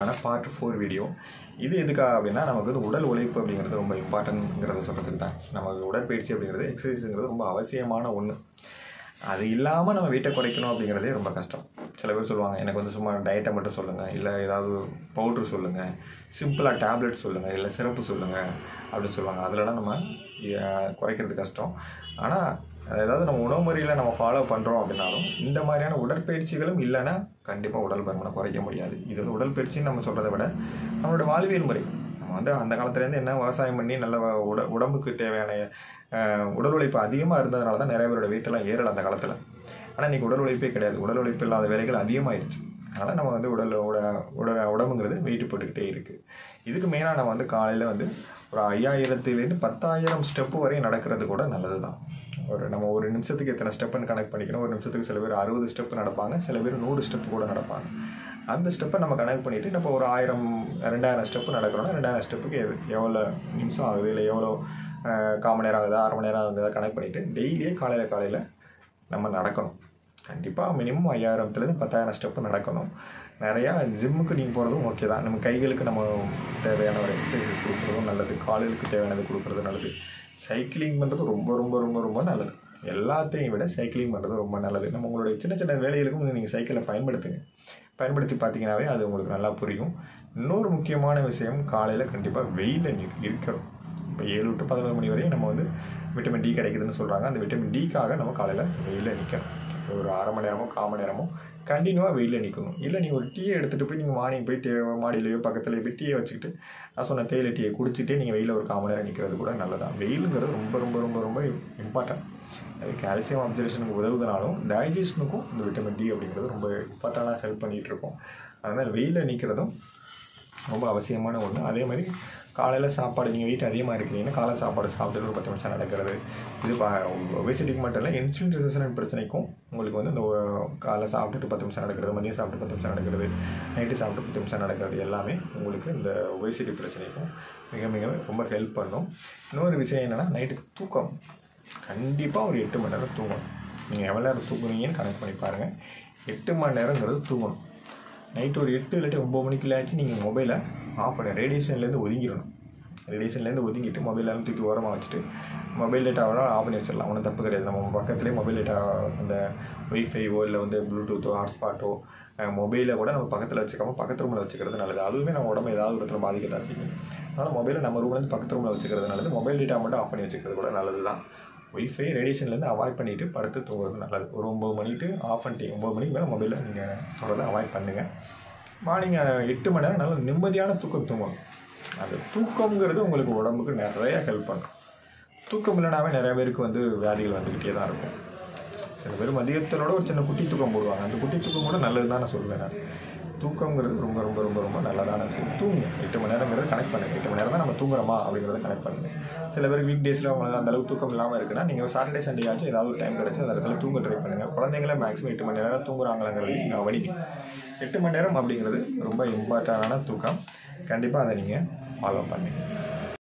Part 4 video. இது எதுக்காக அப்படின்னா, நமக்கு வந்து உடல் உழைப்பு அப்படிங்கிறது ரொம்ப இம்பார்ட்டன்ட்ங்கிறத சொல்கிறதுக்கு தான். நமக்கு உடற்பயிற்சி அப்படிங்கிறது, எக்ஸசைஸுங்கிறது ரொம்ப அவசியமான ஒன்று. அது இல்லாமல் நம்ம வெயிட்டை குறைக்கணும் அப்படிங்கிறதே ரொம்ப கஷ்டம். சில பேர் சொல்லுவாங்க, எனக்கு வந்து சும்மா டயட்டை மட்டும் சொல்லுங்கள், இல்லை ஏதாவது பவுட்ரு சொல்லுங்கள், சிம்பிளாக டேப்லெட் சொல்லுங்கள், இல்லை சிறப்பு சொல்லுங்கள் அப்படின்னு சொல்லுவாங்க. அதிலலாம் நம்ம குறைக்கிறது கஷ்டம். ஆனால் ஏதாவது நம்ம உணவு முறையில் நம்ம ஃபாலோ பண்ணுறோம் அப்படின்னாலும், இந்த மாதிரியான உடற்பயிற்சிகளும் இல்லைன்னா கண்டிப்பாக உடல் பருமனை குறைக்க முடியாது. இது வந்து உடற்பயிற்சின்னு நம்ம சொல்கிறத விட நம்மளோட வாழ்வியல் முறை. நம்ம வந்து அந்த காலத்துலேருந்து என்ன விவசாயம் பண்ணி நல்ல உடம்புக்கு தேவையான உடல் உழைப்பு அதிகமாக இருந்ததுனால தான் நிறைய பேரோட வெயிட்டெல்லாம் ஏறலை அந்த காலத்தில். ஆனால் இன்றைக்கி உடல் உழைப்பே கிடையாது. உடல் உழைப்பு இல்லாத வேலைகள் அதிகமாகிடுச்சு. அதனால் நம்ம வந்து உடம்புங்கிறது வெயிட்டு போட்டுக்கிட்டே இருக்குது. இதுக்கு மெயினாக நம்ம வந்து காலையில் வந்து ஒரு 5000லேருந்து 10,000 ஸ்டெப்பு வரையும் நடக்கிறது கூட நல்லது தான். நம்ம ஒரு நிமிஷத்துக்கு எத்தனை ஸ்டெப்புன்னு கனெக்ட் பண்ணிக்கணும். ஒரு நிமிஷத்துக்கு சில பேர் 60 ஸ்டெப்பு நடப்பாங்க, சில பேர் 100 ஸ்டெப்பு கூட நடப்பாங்க. அந்த ஸ்டெப்பை நம்ம கனெக்ட் பண்ணிவிட்டு நம்ம ஒரு 1000 2000 ஸ்டெப்பு நடக்கிறோன்னா 2000 ஸ்டெப்புக்கு எவ்வளோ நிமிஷம் ஆகுது, இல்லை எவ்வளோ 1/4 மணி நேரம் ஆகுதா, 1/2 மணி நேரம் ஆகுதா கனெக்ட் பண்ணிவிட்டு டெய்லியே காலையில் நம்ம நடக்கணும். கண்டிப்பாக மினிமம் 5000லேருந்து 10,000 ஸ்டெப்பு நடக்கணும். நிறையா ஜிம்முக்கு நீங்கள் போகிறதும் ஓகே தான். நம்ம கைகளுக்கு நம்ம தேவையான ஒரு எக்ஸசைஸ் கொடுக்குறதும் நல்லது, காலுக்கு தேவையானது கொடுக்குறது நல்லது. சைக்கிளிங் பண்ணுறது ரொம்ப ரொம்ப ரொம்ப ரொம்ப நல்லது. எல்லாத்தையும் விட சைக்கிளிங் பண்ணுறது ரொம்ப நல்லது. நம்ம உங்களுடைய சின்ன சின்ன வேலைகளுக்கும் நீங்கள் சைக்கிளை பயன்படுத்தி பார்த்தீங்கன்னாவே அது உங்களுக்கு நல்லா புரியும். இன்னொரு முக்கியமான விஷயம், காலையில் கண்டிப்பாக வெயிலில் இருக்கணும். இப்போ 7 to 11 மணி வரையும் நம்ம வந்து விட்டமின் டி கிடைக்குதுன்னு சொல்கிறாங்க. அந்த விட்டமின் டிக்காக நம்ம காலையில் வெயிலில் நிற்கணும். ஒரு 1/2 மணி நேரமோ 1/4 மணி நேரமோ கண்டினியூவாக வெயிலில் நிற்கணும். இல்லை நீங்கள் ஒரு டீயை எடுத்துகிட்டு போய் நீங்கள் மார்னிங் போய் மாடியிலையோ பக்கத்துலேயே போய் டீயை வச்சுக்கிட்டு நான் சொன்ன தேயிலை டீயை குடிச்சிட்டே நீங்கள் வெயிலில் ஒரு 1/4 மணி நேரம் நிற்கிறது கூட நல்லதான். வெயிலுங்கிறது ரொம்ப ரொம்ப ரொம்ப ரொம்ப இம்பார்ட்டன்ட். அது கால்சியம் அப்சர்வேஷனுக்கு உதவுதுனாலும் டைஜஷனுக்கும் இந்த விட்டமின் டி அப்படிங்கிறது ரொம்ப இம்பார்ட்டண்ட்டாக ஹெல்ப் பண்ணிகிட்டு இருக்கும். அதனால் வெயிலில் நிற்கிறதும் ரொம்ப அவசியமான ஒன்று. அதே மாதிரி காலையில் சாப்பாடு நீங்கள் வெயிட் அதிகமாக இருக்கிறீங்கன்னா காலை சாப்பாடு சாப்பிட்டு ஒரு 10 நிமிஷம் நடக்கிறது. இது ஒபேசிட்டிக்கு மட்டும் இல்லை, இன்சுலின் ரெசிஸ்டன்ட் பிரச்சனைக்கும் உங்களுக்கு வந்து இந்த காலை சாப்பிட்டுட்டு 10 நிமிஷம் நடக்கிறது, மதியம் சாப்பிட்டு 10 நிமிஷம் நடக்கிறது, நைட்டு சாப்பிட்டு 10 நிமிஷம் நடக்கிறது எல்லாமே உங்களுக்கு இந்த ஒபேசிட்டி பிரச்சனைக்கும் மிக மிக ரொம்ப ஹெல்ப் பண்ணும். இன்னொரு விஷயம் என்னென்னா, நைட்டுக்கு தூக்கம் கண்டிப்பாக ஒரு 8 மணி நேரம் தூங்கணும். நீங்கள் எவ்வளோ நேரம் தூங்குனீங்கன்னு கனெக்ட் பண்ணி பாருங்கள். 8 மணி நேரங்கிறது தூங்கணும். நைட்டு ஒரு 8 இல்லாட்டி 9 மணிக்குள்ளாச்சும் நீங்கள் மொபைலை ஆஃப் பண்ண ரேடியேஷன்லேருந்து ஒதுங்கிடணும். ரேடியேஷன்லேருந்து ஒதுங்கிட்டு மொபைலெல்லாம் தூக்கி ஓரமாக வச்சுட்டு மொபைல் டேட்டாவோட ஆஃப் பண்ணி வச்சிடலாம். ஒன்றும் தப்பு கிடையாது. நம்ம பக்கத்துலேயே மொபைல் டேட்டா அந்த ஒய்ஃபைவோ இல்லை வந்து ப்ளூடூத்தோ ஹாட்ஸ்பாட்டோ மொபைலை கூட நம்ம பக்கத்தில் வச்சுக்காம பக்கத்து ரூமில் வச்சுக்கிறது நல்லது. அதுவுமே நம்ம உடம்பு ஏதாவது ஒரு இடத்துல பாதிக்க தான் செய்யும். அதனால் மொபைலை நம்ம ரூம்லேருந்து பக்கத்து ரூமில் வச்சுக்கிறது நல்லது. மொபைல் டேட்டா மட்டும் ஆஃப் பண்ணி வச்சுக்கிறது கூட நல்லது தான். ஒய்ஃபை ரேடியேஷன்லேருந்து அவாய்ட் பண்ணிவிட்டு படுத்து தூங்குறது நல்லது. ஒரு 9 மணிக்கு ஆஃப் பண்ணிட்டு 9 மணிக்கு மேலே மொபைலில் நீங்கள் தொடர்ந்து அவாய்ட் பண்ணுங்கள். மார்னிங் 8 மணி நேரம் நல்லா நிம்மதியான தூக்கம் தூங்கணும். அந்த தூக்கங்கிறது உங்களுக்கு உடம்புக்கு நிறைய ஹெல்ப் பண்ணும். தூக்கம் இல்லைனாவே நிறைய பேருக்கு வந்து வியாதிகள் வந்துக்கிட்டே தான் இருக்கும். சில பேர் மதியத்தினோட ஒரு சின்ன குட்டி தூக்கம் போடுவாங்க. அந்த குட்டி தூக்கம் கூட நல்லது தான் நான் சொல்லுவேன். நான் தூக்கங்கிறது ரொம்ப ரொம்ப ரொம்ப ரொம்ப நல்லதான விஷயம். தூங்குங்க. 8 மணி நேரங்கிறது கனெக்ட் பண்ணுங்கள். 8 மணி நேரம் தான் நம்ம தூங்குறோமா அப்படிங்கிறத கனெக்ட் பண்ணுங்கள். சில பேர் வீக் டேஸில் அவங்களுக்கு அந்த அளவுக்கு தூக்கம் இல்லாமல் இருக்குன்னா நீங்கள் சாட்டர்டே சண்டே ஆச்சும் ஏதாவது ஒரு டைம் கிடச்சி அந்த இடத்துல தூங்க ட்ரை பண்ணுங்கள். குழந்தைங்களே மேக்ஸிமம் 8 மணி நேரம் தூங்குறாங்களாங்கிறது கவனிங்க. 8 மணி நேரம் அப்படிங்கிறது ரொம்ப இம்பார்ட்டண்டான தூக்கம். கண்டிப்பாக அதை நீங்கள் ஃபாலோ பண்ணுங்கள்.